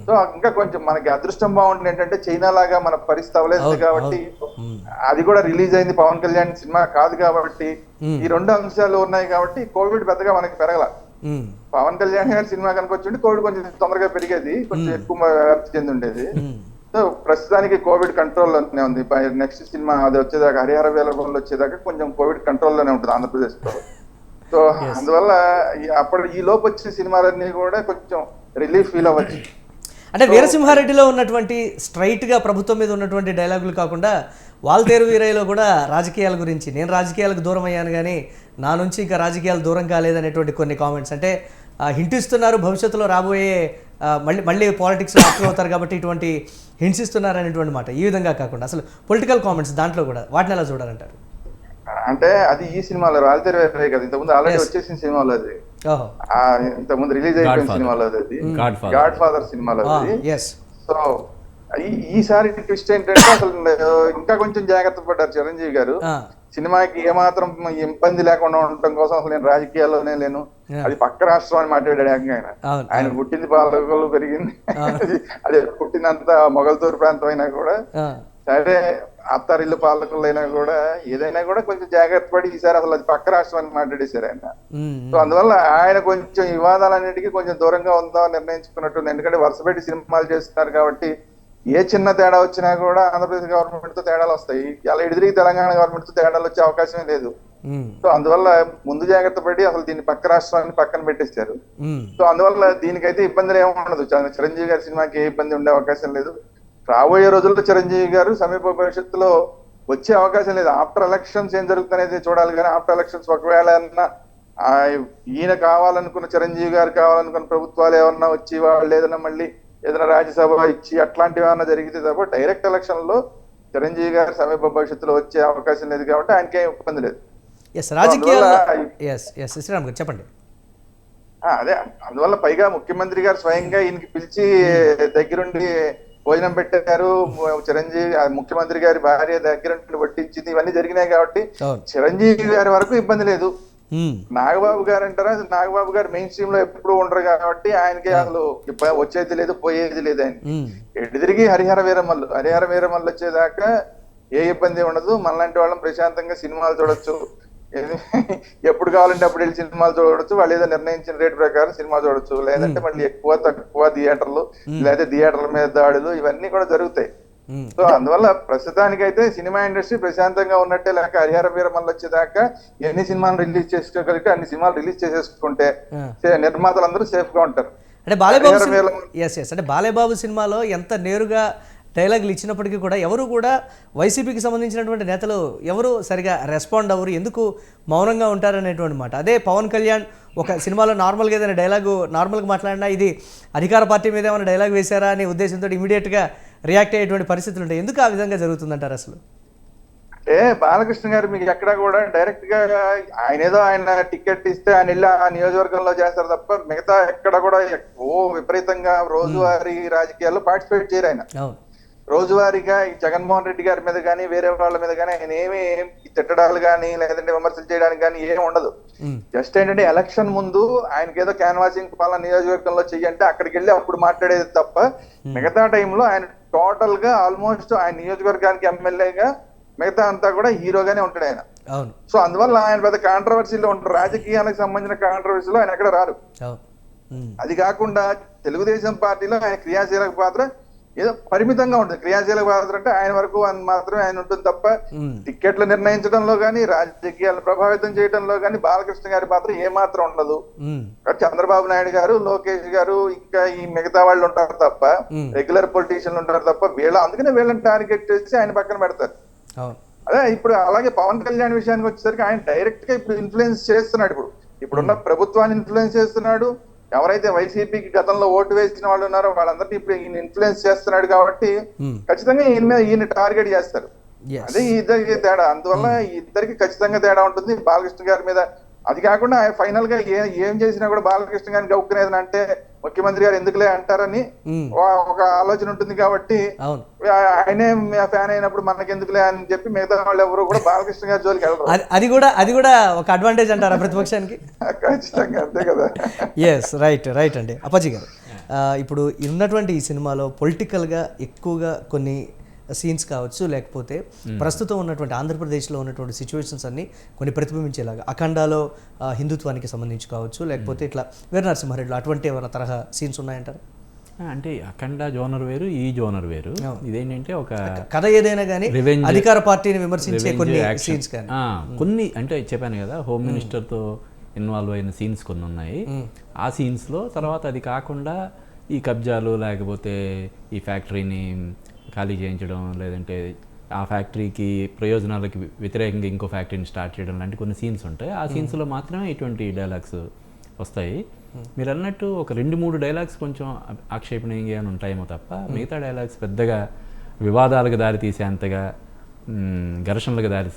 సో ఇంకా కొంచెం మనకి అదృష్టం బాగుంటుంది ఏంటంటే చైనా లాగా మన పరిస్థితి అవ్వలేదు కాబట్టి, అది కూడా రిలీజ్ అయింది పవన్ కళ్యాణ్ సినిమా కాదు కాబట్టి, ఈ 2 అంశాలు ఉన్నాయి కాబట్టి కోవిడ్ పెద్దగా మనకి పెరగల. పవన్ కళ్యాణ్ గారి సినిమా కనుక వచ్చి కోవిడ్ కొంచెం తొందరగా పెరిగేది, కొంచెం ఎక్కువ వ్యాప్తి చెంది ఉండేది. సో ప్రస్తుతానికి కోవిడ్ కంట్రోల్లోనే ఉంది. నెక్స్ట్ సినిమా అది వచ్చేదాకా, హరిహర వీరమల్లు వచ్చేదాకా కొంచెం కోవిడ్ కంట్రోల్లోనే ఉంటుంది ఆంధ్రప్రదేశ్ లో. సో అందువల్ల అప్పుడు ఈ లోపు వచ్చే సినిమాలన్నీ కూడా కొంచెం రిలీఫ్ ఫీల్ అవ్వచ్చు. అంటే వీరసింహారెడ్డిలో ఉన్నటువంటి స్ట్రైట్ గా ప్రభుత్వం మీద ఉన్నటువంటి డైలాగులు కాకుండా వాల్తేరు వీరయ్యలో కూడా రాజకీయాల గురించి, నేను రాజకీయాలకు దూరం అయ్యాను కానీ నా నుంచి ఇంకా రాజకీయాలు దూరం కాలేదనేటువంటి కొన్ని కామెంట్స్, అంటే హింట్ ఇస్తున్నారు భవిష్యత్తులో రాబోయే మళ్ళీ పాలిటిక్స్లో యాక్టివ్ అవుతారు కాబట్టి ఇటువంటి హింట్స్ ఇస్తున్నారు అనేటువంటి మాట. ఈ విధంగా కాకుండా అసలు పొలిటికల్ కామెంట్స్ దాంట్లో కూడా వాటిని ఎలా చూడాలంటారు? అంటే అది ఈ సినిమాలో వాల్తేరు వీరయ్య కదా, ఇంతకుముందు ఆల్రెడీ వచ్చేసిన సినిమాలో అది, ఇంతకుముందు రిలీజ్ అయిపోయిన సినిమాలో అది గాడ్ ఫాదర్ సినిమాలో అది. సో ఈసారి ట్విస్ట్ ఏంటంటే అసలు ఇంకా కొంచెం జాగ్రత్త పడ్డారు చిరంజీవి గారు. సినిమాకి ఏమాత్రం ఇబ్బంది లేకుండా ఉండటం కోసం అసలు నేను రాజకీయాల్లోనే లేను, అది పక్క రాష్ట్రం అని మాట్లాడాడు. ఆయన పుట్టింది పాలకులు పెరిగింది, అదే పుట్టినంత మొగల్తూరు ప్రాంతం అయినా కూడా సరే, అత్తారిల్లు పాలకులు అయినా కూడా ఏదైనా కూడా కొంచెం జాగ్రత్త పడి ఈసారి అసలు అది పక్క రాష్ట్రం అని మాట్లాడేశారు ఆయన. సో అందువల్ల ఆయన కొంచెం వివాదాలన్నిటికీ కొంచెం దూరంగా ఉందామని నిర్ణయించుకున్నట్టుంది. ఎందుకంటే వరుసపెట్టి సినిమాలు చేస్తున్నారు కాబట్టి ఏ చిన్న తేడా వచ్చినా కూడా ఆంధ్రప్రదేశ్ గవర్నమెంట్ తో తేడాలు వస్తాయి, అలా ఎదురికి తెలంగాణ గవర్నమెంట్ తో తేడాలు వచ్చే అవకాశమే లేదు. సో అందువల్ల ముందు జాగ్రత్త పడి అసలు దీన్ని పక్క రాష్ట్రాన్ని పక్కన పెట్టేశారు. సో అందువల్ల దీనికైతే ఇబ్బందులు ఏమి ఉండదు, చిరంజీవి గారి సినిమాకి ఏ ఇబ్బంది ఉండే అవకాశం లేదు. రాబోయే రోజుల్లో చిరంజీవి గారు సమీప భవిష్యత్తులో వచ్చే అవకాశం లేదు. ఆఫ్టర్ ఎలక్షన్స్ ఏం జరుగుతుందనేది చూడాలి. కానీ ఆఫ్టర్ ఎలక్షన్స్ ఒకవేళ ఈయన కావాలనుకున్న, చిరంజీవి గారు కావాలనుకున్న ప్రభుత్వాలు ఏమన్నా వచ్చి వాళ్ళు ఏదైనా మళ్ళీ ఏదైనా రాజ్యసభ ఇచ్చి అట్లాంటివి ఏమన్నా జరిగితే తప్ప డైరెక్ట్ ఎలక్షన్ లో చిరంజీవి గారు సమీప భవిష్యత్తులో వచ్చే అవకాశం లేదు కాబట్టి ఆయనకేం ఇబ్బంది లేదు. చెప్పండి. అదే అందువల్ల పైగా ముఖ్యమంత్రి గారు స్వయంగా ఈయనకి పిలిచి దగ్గరుండి భోజనం పెట్టారు. చిరంజీవి ముఖ్యమంత్రి గారి భార్య దగ్గరుండి వడ్డించింది, ఇవన్నీ జరిగినాయి కాబట్టి చిరంజీవి గారి వరకు ఇబ్బంది లేదు. నాగబాబు గారు అంటారా, నాగబాబు గారు మెయిన్ స్ట్రీమ్ లో ఎప్పుడు ఉండరు కాబట్టి ఆయనకి అసలు వచ్చేది లేదు పోయేది లేదు. ఆయన ఎటు తిరిగి హరిహర వీరమల్లు వచ్చేదాకా ఏ ఇబ్బంది ఉండదు. మనలాంటి వాళ్ళం ప్రశాంతంగా సినిమాలు చూడొచ్చు. ఎప్పుడు కావాలంటే అప్పుడు వెళ్ళి సినిమాలు చూడవచ్చు, వాళ్ళు ఏదో నిర్ణయించిన రేట్ ప్రకారం సినిమా చూడొచ్చు, లేదంటే మళ్ళీ ఎక్కువ తక్కువ థియేటర్లు, లేదా థియేటర్ల మీద దాడులు ఇవన్నీ కూడా జరుగుతాయి. సో అందువల్ల ప్రస్తుతానికైతే సినిమా ఇండస్ట్రీ ప్రశాంతంగా ఉన్నట్టే. లేక హరిహర వీరమల్లు వచ్చేదాకా ఎన్ని సినిమాలు రిలీజ్ చేసుకోగలిగితే అన్ని సినిమాలు రిలీజ్ చేసేసుకుంటే నిర్మాతలందరూ సేఫ్ గా ఉంటారు. అంటే బాలయ్యబాబు అంటే బాలయ్యబాబు సినిమాలో ఎంత నేరుగా డైలాగులు ఇచ్చినప్పటికీ కూడా ఎవరు కూడా వైసీపీకి సంబంధించినటువంటి నేతలు ఎవరు సరిగా రెస్పాండ్ అవ్వరు, ఎందుకు మౌనంగా ఉంటారనేటువంటి మాట. అదే పవన్ కళ్యాణ్ ఒక సినిమాలో నార్మల్గా ఏదైనా డైలాగు నార్మల్గా మాట్లాడినా ఇది అధికార పార్టీ మీద ఏమైనా డైలాగ్ వేశారా అనే ఉద్దేశంతో ఇమీడియట్గా రియాక్ట్ అయ్యేటువంటి పరిస్థితులు ఉంటాయి. ఎందుకు ఆ విధంగా జరుగుతుందంటారు అసలు? అంటే బాలకృష్ణ గారు మీకు ఎక్కడ కూడా డైరెక్ట్ గా ఆయన టికెట్ ఇస్తే ఆయన వెళ్ళి ఆ నియోజకవర్గంలో చేస్తారు తప్ప మిగతా ఎక్కడ కూడా విపరీతంగా రోజువారీ రాజకీయాల్లో పార్టిసిపేట్ చేయరు. ఆయన రోజువారీగా ఈ జగన్మోహన్ రెడ్డి గారి మీద కానీ వేరే వాళ్ళ మీద కానీ ఆయన ఏమి తిట్టడాలు కానీ లేదంటే విమర్శలు చేయడానికి కానీ ఏమి ఉండదు. జస్ట్ ఏంటంటే ఎలక్షన్ ముందు ఆయనకి ఏదో క్యాన్వాసింగ్ పాలన నియోజకవర్గంలో చెయ్యంటే అక్కడికి వెళ్ళి అప్పుడు మాట్లాడేది తప్ప మిగతా టైంలో ఆయన టోటల్ గా ఆల్మోస్ట్ ఆయన నియోజకవర్గానికి ఎమ్మెల్యేగా మిగతా అంతా కూడా హీరోగానే ఉంటాడు ఆయన. సో అందువల్ల ఆయన పెద్ద కాంట్రవర్సీలో ఉంటారు. రాజకీయాలకు సంబంధించిన కాంట్రవర్సీలో ఆయన ఎక్కడ రారు. అది కాకుండా తెలుగుదేశం పార్టీలో ఆయన క్రియాశీలక పాత్ర ఏదో పరిమితంగా ఉంటుంది. క్రియాశీలక పాత్ర అంటే ఆయన వరకు మాత్రమే ఆయన ఉంటుంది తప్ప టికెట్లు నిర్ణయించడంలో కానీ రాజకీయాలను ప్రభావితం చేయడంలో కానీ బాలకృష్ణ గారి పాత్ర ఏమాత్రం ఉండదు. చంద్రబాబు నాయుడు గారు, లోకేష్ గారు, ఇంకా ఈ మిగతా వాళ్ళు ఉంటారు తప్ప రెగ్యులర్ పొలిటీషియన్లు ఉంటారు తప్ప అందుకనే వీళ్ళని టార్గెట్ చేసి ఆయన పక్కన పెడతారు. అదే ఇప్పుడు అలాగే పవన్ కళ్యాణ్ విషయానికి వచ్చేసరికి ఆయన డైరెక్ట్ గా ఇప్పుడు ఇన్ఫ్లుయెన్స్ చేస్తున్నాడు. ఇప్పుడున్న ప్రభుత్వాన్ని ఇన్ఫ్లుయెన్స్ చేస్తున్నాడు. ఎవరైతే వైసీపీకి గతంలో ఓటు వేసిన వాళ్ళు ఉన్నారో వాళ్ళందరినీ ఇప్పుడు ఈయన ఇన్ఫ్లుయెన్స్ చేస్తున్నాడు కాబట్టి ఖచ్చితంగా ఈయన మీద ఈయన టార్గెట్ చేస్తారు. అదే ఇద్దరికి తేడా. అందువల్ల ఇద్దరికి ఖచ్చితంగా తేడా ఉంటుంది బాలకృష్ణ గారి మీద. అది కాకుండా ఫైనల్ గా ఏం చేసినా కూడా బాలకృష్ణ గారిని గౌక్కునేది అంటే ముఖ్యమంత్రి గారు ఎందుకులే అంటారని ఒక ఆలోచన ఉంటుంది కాబట్టి ఆయనే ఫ్యాన్ అయినప్పుడు మనకి ఎందుకులే అని చెప్పి మిగతా వాళ్ళు ఎవరు కూడా బాలకృష్ణ గారి జోలికి వెళ్ళరు. అది కూడా ఒక అడ్వాంటేజ్ అంటారా ప్రతిపక్షానికి? ఖచ్చితంగా అంతే కదా. ఎస్, రైట్ అండి. అప్పాజీ గారు, ఇప్పుడు ఉన్నటువంటి ఈ సినిమాలో పొలిటికల్గా ఎక్కువగా కొన్ని సీన్స్ కావచ్చు, లేకపోతే ప్రస్తుతం ఉన్నటువంటి ఆంధ్రప్రదేశ్లో ఉన్నటువంటి సిచ్యువేషన్స్ అన్ని కొన్ని ప్రతిబింబించేలాగా అఖండాలో హిందుత్వానికి సంబంధించి కావచ్చు, లేకపోతే ఇట్లా వీర నరసింహారెడ్డిలో అటువంటి ఏమైనా తరహా సీన్స్ ఉన్నాయంటారు? అంటే అఖండ జోనర్ వేరు, ఈ జోనర్ వేరు. ఇదేంటంటే ఒక కథ ఏదైనా కానీ అధికార పార్టీని విమర్శించే కొన్ని సీన్స్ కానీ కొన్ని అంటే చెప్పాను కదా, హోమ్ మినిస్టర్తో ఇన్వాల్వ్ అయిన సీన్స్ కొన్ని ఉన్నాయి. ఆ సీన్స్లో తర్వాత అది కాకుండా ఈ కబ్జాలు, లేకపోతే ఈ ఫ్యాక్టరీని ఖాళీ చేయించడం, లేదంటే ఆ ఫ్యాక్టరీకి ప్రయోజనాలకి వ్యతిరేకంగా ఇంకో ఫ్యాక్టరీని స్టార్ట్ చేయడం లాంటి కొన్ని సీన్స్ ఉంటాయి. ఆ సీన్స్లో మాత్రమే ఇటువంటి డైలాగ్స్ వస్తాయి. మీరు అన్నట్టు ఒక 2-3 డైలాగ్స్ కొంచెం ఆక్షేపణీయంగా ఏమైనా ఉంటాయేమో తప్ప మిగతా డైలాగ్స్ పెద్దగా వివాదాలకు దారి తీసేంతగా, ఘర్షణలకు దారి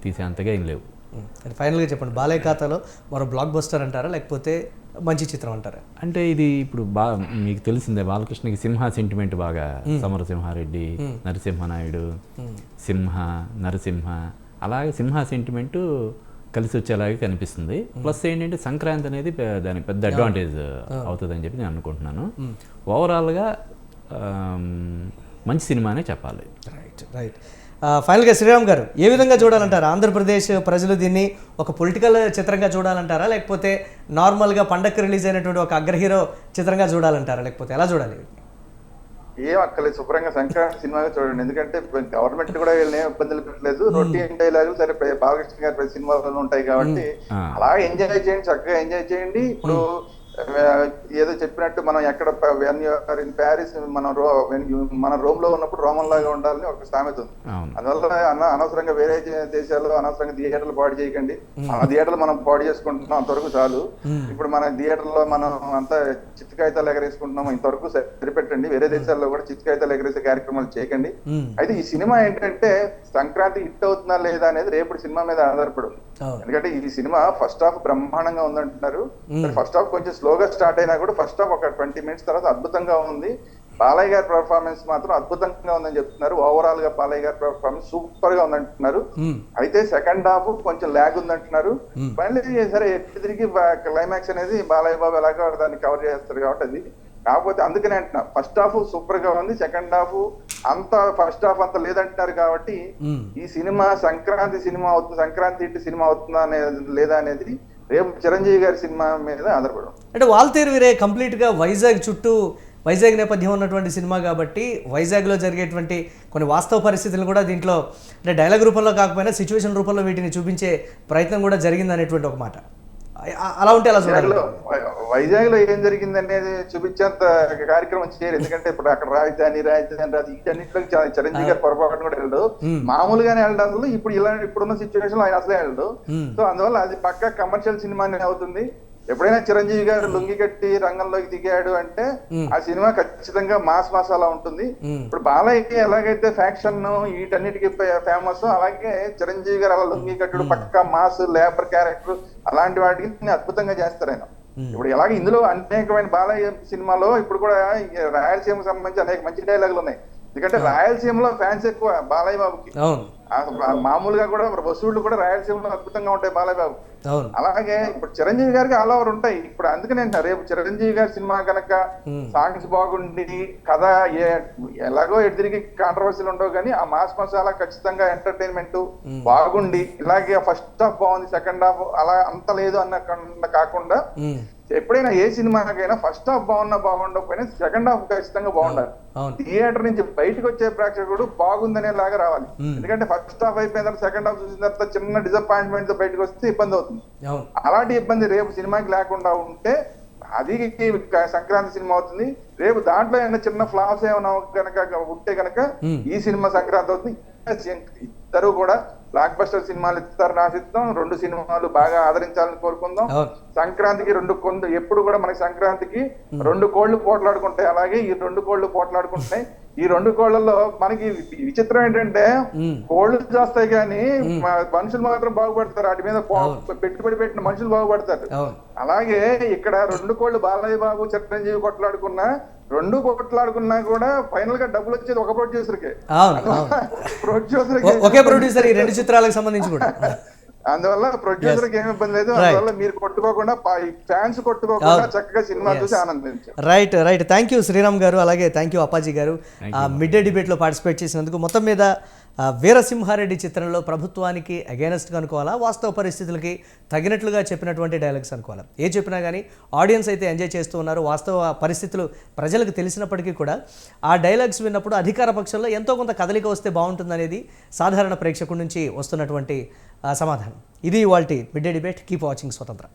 తీసేంతగా ఏం లేవు. ఫైనల్గా చెప్పండి, బాలయ్య ఖాతాలో మరో బ్లాక్ బస్టర్ అంటారా, లేకపోతే మంచి చిత్రం అంటారా? అంటే ఇది ఇప్పుడు మీకు తెలిసిందే, బాలకృష్ణకి సింహ సెంటిమెంట్ బాగా. సమరసింహారెడ్డి, నరసింహనాయుడు, నరసింహ, అలాగే సింహ సెంటిమెంటు కలిసి వచ్చేలాగే కనిపిస్తుంది. ప్లస్ ఏంటంటే సంక్రాంతి అనేది దానికి పెద్ద అడ్వాంటేజ్ అవుతుందని చెప్పి నేను అనుకుంటున్నాను. ఓవరాల్గా మంచి సినిమానే చెప్పాలి. రైట్. ఫైనల్గా శ్రీరామ్ గారు, ఏ విధంగా చూడాలంటారు? ఆంధ్రప్రదేశ్ ప్రజలు దీన్ని ఒక పొలిటికల్ చిత్రంగా చూడాలంటారా, లేకపోతే నార్మల్గా పండగకి రిలీజ్ అయినటువంటి ఒక అగ్రహీరో చిత్రంగా చూడాలంటారా, లేకపోతే ఎలా చూడాలి? ఏం అక్కర్లేదు, శుభ్రంగా సంక్రాంతి సినిమాగా చూడండి. ఎందుకంటే గవర్నమెంట్ కూడా వీళ్ళని ఏం ఇబ్బందులు పెట్టలేదు. రొటీన్ డైలాగులు సరే బాలకృష్ణ గారి ప్రతి సినిమాలో ఉంటాయి కాబట్టి అలా ఎంజాయ్ చేయండి, చక్కగా ఎంజాయ్ చేయండి. ఇప్పుడు ఏదో చెప్పినట్టు మనం ఎక్కడ ప్యారిస్ మన రోమ్ లో ఉన్నప్పుడు రోమన్ లాగా ఉండాలని ఒక సామెత ఉంది. అందువల్ల అనవసరంగా వేరే దేశాల్లో అనవసరంగా థియేటర్లు పాడు చేయకండి. మన థియేటర్లు మనం పాడు చేసుకుంటున్నాం, అంతవరకు చాలు. ఇప్పుడు మన థియేటర్లో మనం అంతా చిత్తకాయితాలు ఎగరేసుకుంటున్నాం, ఇంతవరకు సరిపెట్టండి. వేరే దేశాల్లో కూడా చిత్తకాయితాలు ఎగరేసే కార్యక్రమాలు చేయకండి. అయితే ఈ సినిమా ఏంటంటే సంక్రాంతి హిట్ అవుతుందా లేదా అనేది రేపు సినిమా మీద ఆధారపడు. ఎందుకంటే ఈ సినిమా ఫస్ట్ హాఫ్ బ్రహ్మాండంగా ఉందంటున్నారు. ఫస్ట్ హాఫ్ కొంచెం స్లోగా స్టార్ట్ అయినా కూడా ఫస్ట్ హాఫ్ ఒక 20 minutes తర్వాత అద్భుతంగా ఉంది. బాలయ్య గారి పర్ఫార్మెన్స్ మాత్రం అద్భుతంగా ఉందని చెప్తున్నారు. ఓవరాల్ గా బాలయ్య గారి పర్ఫార్మెన్స్ సూపర్ గా ఉందంటున్నారు. అయితే సెకండ్ హాఫ్ కొంచెం ల్యాగ్ ఉందంటున్నారు. మళ్ళీ సరే తిరిగి క్లైమాక్స్ అనేది బాలయ్య బాబు ఎలాగో దాన్ని కవర్ చేస్తారు కాబట్టి అది కాకపోతే అందుకనే అంటున్నా ఫస్ట్ హాఫ్ సూపర్ గా ఉంది, సెకండ్ హాఫ్ అంత ఫస్ట్ హాఫ్ అంత లేదంటున్నారు కాబట్టి ఈ సినిమా సంక్రాంతి సినిమా అవుతుంది, సంక్రాంతి ఇంటి సినిమా అవుతుందా అనేది లేదా అనేది రేపు చిరంజీవి గారి సినిమా మీద ఆధారపడి. అంటే వాల్తేరు వీరే కంప్లీట్గా వైజాగ్ చుట్టూ వైజాగ్ నేపథ్యం ఉన్నటువంటి సినిమా కాబట్టి వైజాగ్లో జరిగేటువంటి కొన్ని వాస్తవ పరిస్థితులను కూడా దీంట్లో అంటే డైలాగ్ రూపంలో కాకపోయినా సిచ్యువేషన్ రూపంలో వీటిని చూపించే ప్రయత్నం కూడా జరిగింది అనేటువంటి ఒక మాట. అలా ఉంటే అలా చూడాలి. వైజాగ్ లో ఏం జరిగింది అనేది చూపించేంత కార్యక్రమం చేయరు, ఎందుకంటే ఇప్పుడు అక్కడ రాజధాని రాజు వీటన్నిటిలో చిరంజీవి గారు పొరపాటు కూడా వెళ్ళడు, మామూలుగానే వెళ్ళడు అసలు. ఇప్పుడున్న సిచ్యువేషన్ లో ఆయన అసలే వెళ్ళడు. సో అందువల్ల అది పక్కా కమర్షియల్ సినిమానే అవుతుంది. ఎప్పుడైనా చిరంజీవి గారు లుంగి కట్టి రంగంలోకి దిగాడు అంటే ఆ సినిమా ఖచ్చితంగా మాస్ మసాలా ఉంటుంది. ఇప్పుడు బాలయ్యకి ఎలాగైతే ఫ్యాక్షన్ వీటన్నిటికీ ఫేమస్, అలాగే చిరంజీవి గారు అలా లుంగి కట్టుడు పక్కా మాస్ లేబర్ క్యారెక్టర్ అలాంటి వాటికి అద్భుతంగా చేస్తారు ఆయన. ఇప్పుడు ఎలాగ ఇందులో అనేకమైన బాలయ్య సినిమాలో ఇప్పుడు కూడా రాయలసీమకు సంబంధించి అనేక మంచి డైలాగులు ఉన్నాయి. ఎందుకంటే రాయలసీమలో ఫ్యాన్స్ ఎక్కువ బాలయ్య బాబుకి. మామూలుగా కూడా వసూళ్లు కూడా రాయలసీమలో అద్భుతంగా ఉంటాయి బాలయ్య బాబు. అలాగే ఇప్పుడు చిరంజీవి గారికి ఆల్ ఓవర్ ఉంటాయి. ఇప్పుడు అందుకనే రేపు చిరంజీవి గారి సినిమా కనుక సాంగ్స్ బాగుండి కథ ఎలాగో ఎడిదిరిగి కాంట్రవర్సీలు ఉండవు, కానీ ఆ మాస్ మసాలా ఖచ్చితంగా ఎంటర్టైన్మెంట్ బాగుండి ఇలాగే ఫస్ట్ హాఫ్ బాగుంది సెకండ్ హాఫ్ అలా అంత లేదు అన్న కాకుండా ఎప్పుడైనా ఏ సినిమాకైనా ఫస్ట్ హాఫ్ బాగుండకపోయినా సెకండ్ హాఫ్ ఖచ్చితంగా బాగుండాలి. థియేటర్ నుంచి బయటకు వచ్చే ప్రేక్షకుడు బాగుందనేలాగా రావాలి. ఎందుకంటే ఫస్ట్ హాఫ్ అయిపోయిన తర్వాత సెకండ్ హాఫ్ చూసిన తర్వాత చిన్న డిసప్పాయింట్మెంట్ తో బయటకు వస్తే ఇబ్బంది అవుతుంది. అలాంటి ఇబ్బంది రేపు సినిమాకి లేకుండా ఉంటే అది సంక్రాంతి సినిమా అవుతుంది. రేపు దాంట్లో ఏమైనా చిన్న ఫ్లాప్స్ ఏమైనా కనుక ఉంటే కనుక ఈ సినిమా సంక్రాంతి అవుతుంది. ఇద్దరు కూడా బ్లాక్ బస్టర్ సినిమాలు ఇస్తారని ఆశిస్తాం. 2 సినిమాలు బాగా ఆదరించాలని కోరుకుందాం. సంక్రాంతికి ఎప్పుడు కూడా మనకి సంక్రాంతికి 2 కోళ్లు పోట్లాడుకుంటాయి, అలాగే ఈ 2 కోళ్లు పోట్లాడుకుంటున్నాయి. ఈ 2 కోళ్లలో మనకి విచిత్రం ఏంటంటే కోళ్లు చేస్తాయి కానీ మనుషులు మాత్రం బాగుపడతారు, వాటి మీద పెట్టుబడి పెట్టిన మనుషులు బాగుపడతారు. అలాగే ఇక్కడ 2 కోళ్లు బాలయ్య బాబు చిరంజీవి కొట్లాడుకున్నా 2 కొట్లాడుకున్నా కూడా ఫైనల్ గా డబ్బులు వచ్చేది ఒక ప్రొడ్యూసర్కే. ఒకే ప్రొడ్యూసర్ ఈ 2 చిత్రాలకు సంబంధించి కూడా. అందువల్ల ప్రొడ్యూసర్ కి ఏమి ఇబ్బంది లేదు. అందువల్ల మీరు కొట్టుకోకుండా ఫ్యాన్స్ కొట్టుకోకుండా చక్కగా సినిమా చూసి ఆనందించారు. రైట్ థ్యాంక్ యూ శ్రీరామ్ గారు, అలాగే థ్యాంక్ యూ అప్పాజీ గారు మిడ్ డే డిబేట్ లో పార్టిసిపేట్ చేసినందుకు. మొత్తం మీద వీరసింహారెడ్డి చిత్రంలో ప్రభుత్వానికి అగైనెస్ట్గా అనుకోవాలా, వాస్తవ పరిస్థితులకి తగినట్లుగా చెప్పినటువంటి డైలాగ్స్ అనుకోవాలా, ఏ చెప్పినా కానీ ఆడియన్స్ అయితే ఎంజాయ్ చేస్తూ ఉన్నారు. వాస్తవ పరిస్థితులు ప్రజలకు తెలిసినప్పటికీ కూడా ఆ డైలాగ్స్ విన్నప్పుడు అధికార పక్షంలో ఎంతో కొంత కదలిక వస్తే బాగుంటుందనేది సాధారణ ప్రేక్షకుడి నుంచి వస్తున్నటువంటి సమాధానం. ఇది ఇవాల్టి mid day debate. Keep watching స్వతంత్ర.